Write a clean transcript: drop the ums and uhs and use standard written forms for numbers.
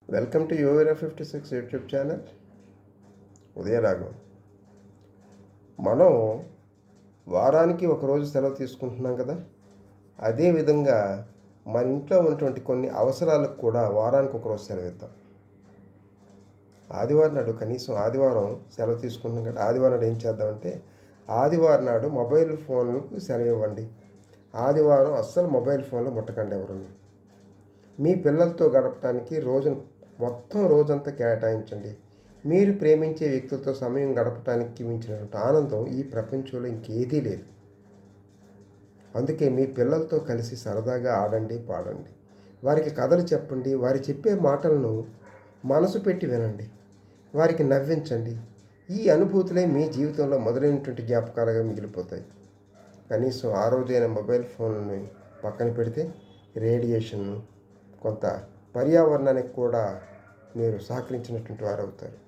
Welcome to యోవేరా 56 YouTube channel. Udayaragam. మనం వారానికి ఒకరోజు సెలవు తీసుకుంటున్నాం కదా. అదేవిధంగా మన ఇంట్లో ఉన్నటువంటి కొన్ని అవసరాలకు కూడా వారానికి ఒకరోజు సెలవు ఇద్దాం. ఆదివారం నాడు కనీసం ఆదివారం సెలవు తీసుకుంటున్నాం కదా. ఆదివారం నాడు ఏం చేద్దామంటే ఆదివారం నాడు మొబైల్ ఫోన్లకు సెలవు ఇవ్వండి. ఆదివారం అస్సలు మొబైల్ ఫోన్లో ముట్టకండి ఎవరు. మీ పిల్లలతో గడపడానికి మొత్తం రోజంతా కేటాయించండి. మీరు ప్రేమించే వ్యక్తులతో సమయం గడపడానికి మించినటువంటి ఆనందం ఈ ప్రపంచంలో ఇంకేదీ లేదు. అందుకే మీ పిల్లలతో కలిసి సరదాగా ఆడండి, పాడండి. వారికి కథలు చెప్పండి. వారి చెప్పే మాటలను మనసు పెట్టి వినండి. వారికి నవ్వించండి. ఈ అనుభూతులే మీ జీవితంలో మొదలైనటువంటి జ్ఞాపకాలుగా మిగిలిపోతాయి. కనీసం ఆ రోజైన మొబైల్ ఫోన్లని పక్కన పెడితే రేడియేషన్ కొంత పర్యావరణానికి కూడా మీరు సహకరించినటువంటి వారు అవుతారు.